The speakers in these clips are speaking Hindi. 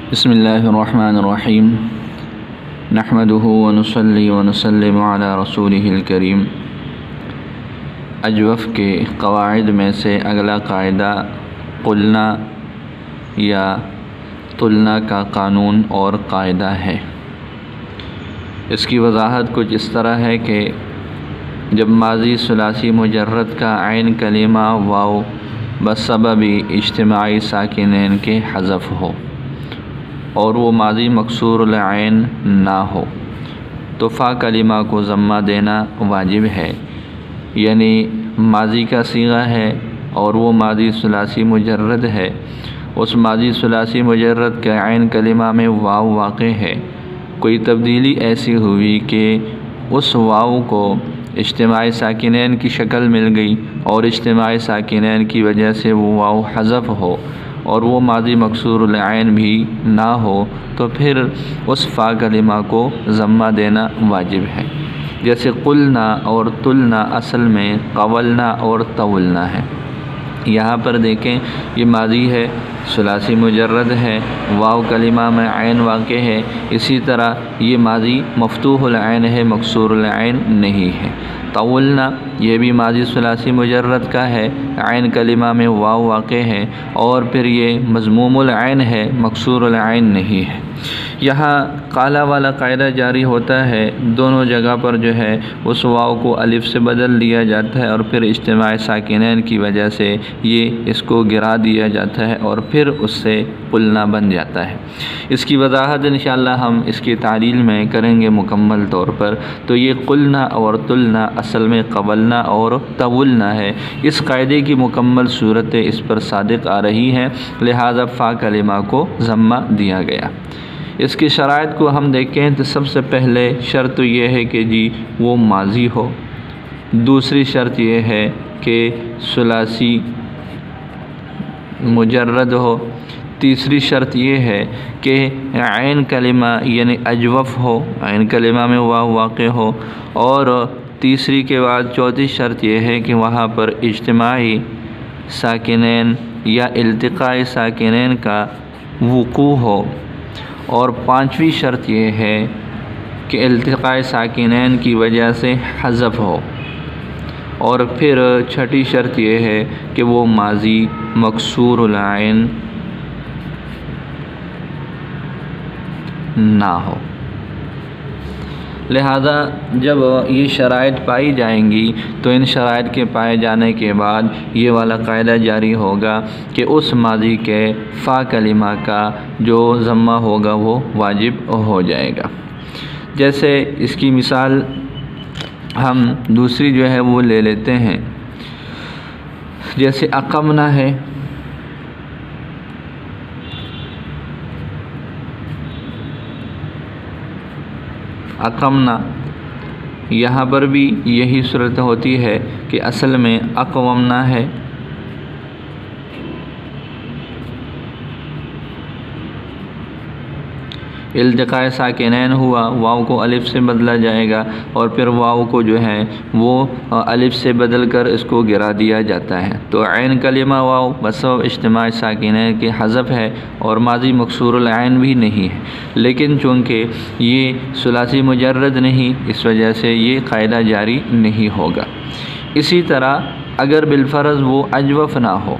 बिस्मिल्लाहिर्रहमानिर्रहीम नहमदुहु व नुसल्ली व नुसल्लिमु अला रसूलिहिल करीम। अजवफ़ के क़वाइद में से अगला क़ायदा क़ुलना या तुलना का क़ानून और क़ायदा है। इसकी वज़ाहत कुछ इस तरह है कि जब माज़ी सुलासी मुजर्रद का ऐन कलिमा वाव बसबबी इज्तिमाई साकिनैन के हज़फ़ हो और वो माज़ी मकसूरुल ऐन ना हो तो फ़ा कलिमा को ज़म्मा देना वाजिब है। यानी माज़ी का सीगा है और वो माज़ी सुलासी मुजर्रद है, उस माज़ी सुलासी मुजर्रद के ऐन कलिमा में वाव वाक़े है। कोई तब्दीली ऐसी हुई कि उस वाव को इज्तिमाई साकिनैन की शक्ल मिल गई और इज्तिमाई साकिनैन की वजह से वो वाव हज़फ़ हो और वो माज़ी मकसूरुल ऐन भी ना हो तो फिर उस फ़ा कलिमा को ज़म्मा देना वाजिब है। जैसे क़ुलना और तुलना असल में क़वलना और तवलना है। यहाँ पर देखें ये माज़ी है, सुलासी मुजर्रद है, वाव कलिमा में ऐन वाक़े है। इसी तरह ये माज़ी मफ़तूहुल ऐन है, मकसूरुल ऐन नहीं है। तवलना ये भी माज़ी सुलासी मुजर्रद का है, ऐन कलिमा में वाव वाक़े है और फिर ये मज़मूमुल ऐन है, मकसूरुल ऐन नहीं है। यहाँ काला वाला कायदा जारी होता है, दोनों जगह पर जो है उस वाव को अलिफ से बदल दिया जाता है और फिर इज्तिमाई साकिनैन की वजह से ये इसको गिरा दिया जाता है और फिर उससे क़ुलना बन जाता है। इसकी वज़ाहत इंशाअल्लाह हम इसकी तालील में करेंगे मुकम्मल तौर पर। तो ये क़ुलना और तुलना असल में क़वलना और तवलना है। इस कायदे की मुकम्मल सूरतें इस पर सादिक़ आ रही हैं, लिहाजा फ़ा कलिमा को ज़म्मा दिया गया। इसकी शराइत को हम देखें तो सबसे पहले शर्त यह है कि जी वो माज़ी हो। दूसरी शर्त यह है कि सुलासी मुजर्रद हो। तीसरी शर्त यह है कि ऐन कलिमा यानी अजवफ़ हो, ऐन कलिमा में वाव वाक़े हो। और तीसरी के बाद चौथी शर्त यह है कि वहाँ पर इज्तिमाई साकिनैन या इल्तिक़ाई साकिनैन का वुक़ू हो। और पांचवी शर्त यह है कि इल्तिक़ाए साकिनैन की वजह से हज़फ़ हो। और फिर छठी शर्त यह है कि वो माज़ी मकसूरुल ऐन ना हो। लिहाजा जब ये शराइत पाई जाएंगी तो इन शराइत के पाए जाने के बाद ये वाला कायदा जारी होगा कि उस माज़ी के फ़ा कलिमा का जो ज़म्मा होगा वो वाजिब हो जाएगा। जैसे इसकी मिसाल हम दूसरी जो है वो ले लेते हैं। जैसे अक़मना है, अक़मना यहाँ पर भी यही सूरत होती है कि असल में अक़वमना है। इल्तिक़ाए साकिनैन हुआ, वाव को अलिफ से बदला जाएगा और फिर वाव को जो है वो अलिफ से बदल कर इसको गिरा दिया जाता है। तो ऐन कलिमा वाव बसबब इज्तिमाई साकिनैन के हज़फ़ है और माज़ी मकसूरुल ऐन भी नहीं है। लेकिन चूँकि ये सुलासी मुजर्रद नहीं, इस वजह से ये कायदा जारी नहीं होगा। इसी तरह अगर बिलफ़र्ज़ वो अजवफ़ ना हो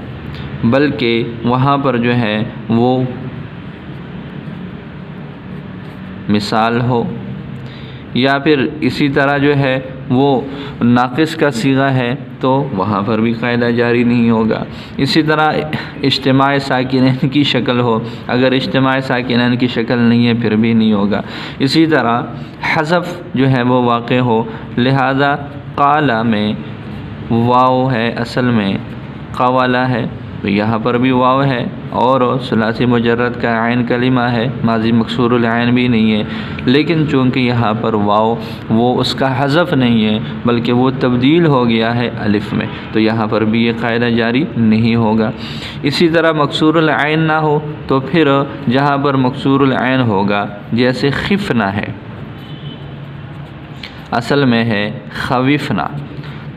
बल्कि वहाँ पर जो है वो मिसाल हो या फिर इसी तरह जो है वो नाक़िस का सीगा है तो वहाँ पर भी कायदा जारी नहीं होगा। इसी तरह इज्तिमाई साकिनैन की शक्ल हो, अगर इज्तिमाई साकिनैन की शक्ल नहीं है फिर भी नहीं होगा। इसी तरह हज़फ़ जो है वो वाक़े हो, लिहाजा क़ाला में वाव है, असल में क़वला है तो यहाँ पर भी वाव है और सुलासी मुजर्रद का ऐन कलिमा है, माज़ी मकसूरुल ऐन भी नहीं है। लेकिन चूँकि यहाँ पर वाव वो उसका हज़फ़ नहीं है बल्कि वो तब्दील हो गया है अलिफ में, तो यहाँ पर भी ये कायदा जारी नहीं होगा। इसी तरह मकसूरुल ऐन ना हो तो फिर जहाँ पर मकसूरुल ऐन होगा, जैसे खिफ़ना है, असल में है खविफ़ना,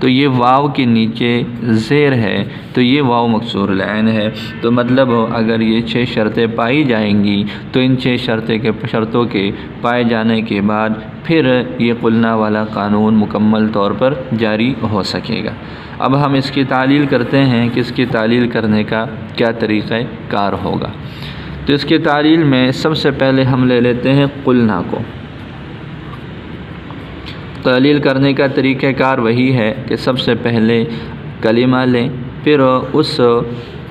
तो ये वाव के नीचे ज़ेर है, तो ये वाव मकसूरुल ऐन है। तो मतलब अगर ये 6 शर्तें पाई जाएंगी तो इन 6 शर्तों के पाए जाने के बाद फिर ये कुलना वाला कानून मुकम्मल तौर पर जारी हो सकेगा। अब हम इसकी तालील करते हैं कि इसकी तालील करने का क्या तरीक़ा कार होगा। तो इसकी तालील में सबसे पहले हम ले लेते हैं कुलना को। तालील करने का तरीक़ाकार वही है कि सबसे पहले कलिमा लें, फिर उस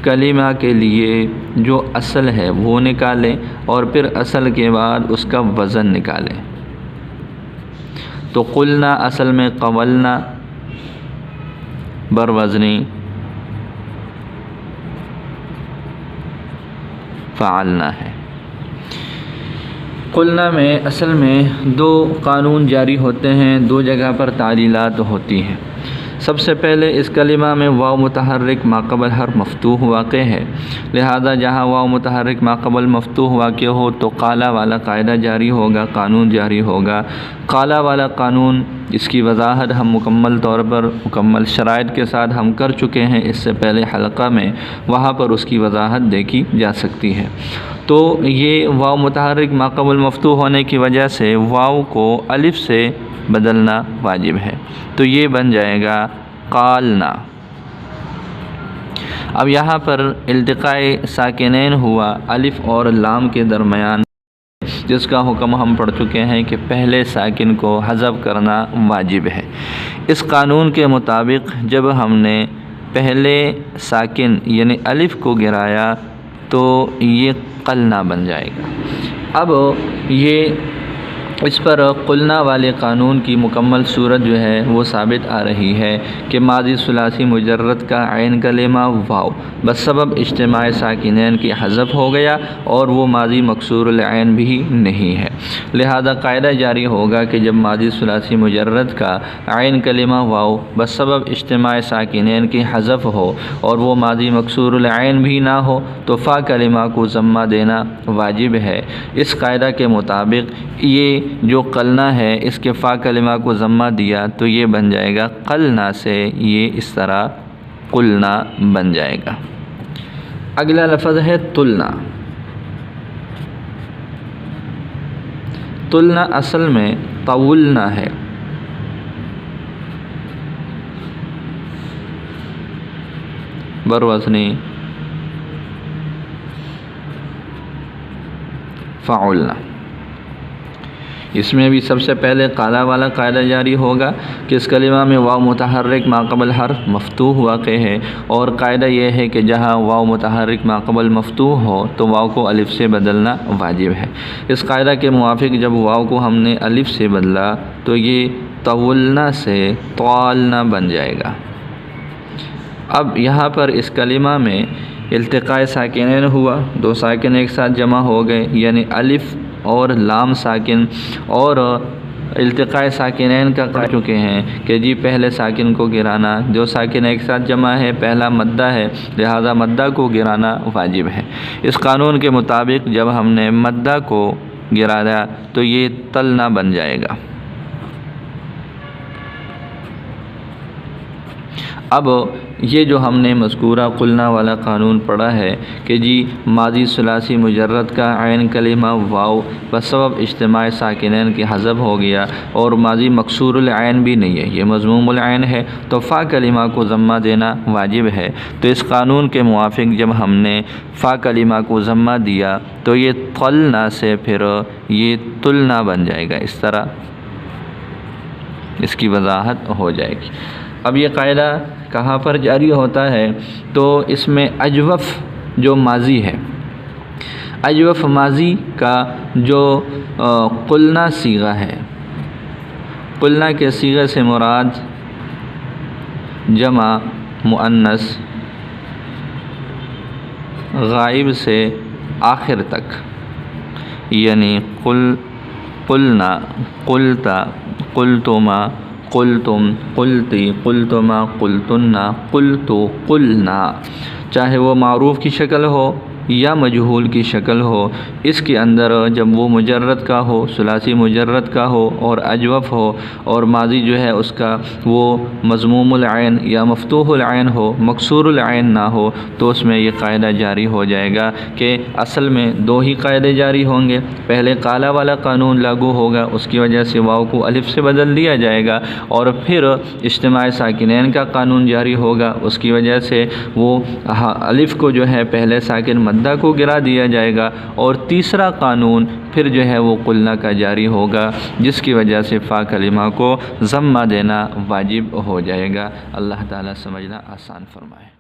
कलिमा के लिए जो असल है वो निकालें और फिर असल के बाद उसका वज़न निकालें। तो कुलना असल में कवलना बर वज़नी फ़अलना है। कुलना में असल में 2 कानून जारी होते हैं, 2 जगह पर तालीलात होती हैं। सबसे पहले इस कलिमा में वाव मुतहर्रिक माक़बल हर मफ्तूह वाक़े है, लिहाजा जहाँ वाव मुतहर्रिक माक़बल मफ्तूह वाक़े हो तो काला वाला कायदा जारी होगा, कानून जारी होगा। काला वाला कानून इसकी वजाहत हम मुकम्मल तौर पर मुकम्मल शराइत के साथ हम कर चुके हैं इससे पहले हल्का में, वहाँ पर उसकी वजाहत देखी जा सकती है। तो ये वाव मुतहर्रिक माक़बल मफ्तूह होने की वजह से वाव को अलिफ से बदलना वाजिब है, तो ये बन जाएगा कालना। अब यहाँ पर इल्तिक़ाए साकिनैन हुआ अलिफ और लाम के दरमियान, जिसका हुक्म हम पढ़ चुके हैं कि पहले साकिन को हज़फ करना वाजिब है। इस कानून के मुताबिक जब हमने पहले साकिन यानी अलिफ को गिराया तो ये कलना बन जाएगा। अब ये इस पर कुलना वाले कानून की मुकम्मल सूरत जो है वो साबित आ रही है कि माज़ी सुलासी मुजर्रद का ऐन कलिमा वाव बसबब इज्तिमाए साकिनैन की हज़फ हो गया और वो माज़ी मकसूरुल ऐन भी नहीं है। लिहाजा कायदा जारी होगा कि जब माज़ी सुलासी मुजर्रद का ऐन कलिमा वाव बसबब इज्तिमाए साकिनैन की हज़फ हो और वो माज़ी मकसूरुल ऐन भी ना हो तो फ़ा कलिमा को ज़म्मा देना वाजिब है। इस कायदा के मुताबिक ये जो कलना है इसके फ़ा कलिमा को ज़म्मा दिया तो ये बन जाएगा कलना से ये इस तरह कुलना बन जाएगा। अगला लफ्ज़ है तुलना। तुलना असल में तवुलना है। बरवज़नी फ़अलना। इसमें भी सबसे पहले काला वाला कायदा जारी होगा कि इस कलिमा में वाव मुतहर्रिक माक़बल हर्फ मफ्तूह वाक़े है और कायदा यह है कि जहाँ वाव मुतहर्रिक माक़बल मफ्तूह हो तो वाव को अलिफ से बदलना वाजिब है। इस कायदा के मुवाफ़िक जब वाव को हमने अलिफ से बदला तो ये तवुलना से तवालना बन जाएगा। अब यहाँ पर इस कलिमा में इल्तिक़ाए साकिनैन हुआ, 2 साकिन एक साथ जमा हो गए यानी अलिफ और लाम साकिन, और इल्तिक़ाए साकिनैन का कह चुके हैं कि जी पहले साकिन को गिराना, 2 साकिन एक साथ जमा है, पहला मद्दा है, लिहाजा मद्दा को गिराना वाजिब है। इस कानून के मुताबिक जब हमने मद्दा को गिराया तो ये तलना बन जाएगा। अब ये जो हमने मज़कूरा कुलना वाला कानून पढ़ा है कि जी माज़ी सुलासी मुजर्रद का ऐन कलिमा वाव बसबब इज्तिमाए साकिनैन की हज़फ हो गया और माज़ी मकसूरुल ऐन भी नहीं है, ये मज़मूमुल ऐन है, तो फ़ा कलिमा को ज़म्मा देना वाजिब है। तो इस कानून के मुवाफ़िक जब हमने फ़ा कलिमा को ज़म्मा दिया तो ये तलना से फिर ये तुलना बन जाएगा। इस तरह इसकी वजाहत हो जाएगी। अब ये कायदा कहाँ पर जारी होता है तो इसमें अजवफ़ जो माज़ी है, अजवफ़ माज़ी का जो कुलना सीगा है, कुलना के सीगे से मुराद जमा मुअन्नस गायब से आखिर तक यानी कुलना, कुलता, कुलतुमा, कुलतुम, कुलती, कुलतुमा, कुलतुन्ना, कुलतु, कुलना, चाहे वो मारूफ़ की शक्ल हो या मजहूल की शक्ल हो, इसके अंदर जब वो मुजर्रद का हो, सुलासी मुजर्रद का हो और अजवफ़ हो और माजी जो है उसका वो मज़मूमुल ऐन या मफ़तूहुल ऐन हो, मकसूरुल ऐन ना हो, तो उसमें ये कायदा जारी हो जाएगा कि असल में दो ही कायदे जारी होंगे। पहले काला वाला कानून लागू होगा, उसकी वजह से वाव को अलिफ से बदल दिया जाएगा, और फिर इज्तिमाई साकिनैन का कानून जारी होगा, उसकी वजह से वो अलिफ को जो है पहले साकिन मद्दा को गिरा दिया जाएगा, और तीसरा कानून फिर जो है वो कुलना का जारी होगा, जिसकी वजह से फ़ा कलिमा को ज़म्मा देना वाजिब हो जाएगा। अल्लाह ताला समझना आसान फरमाए।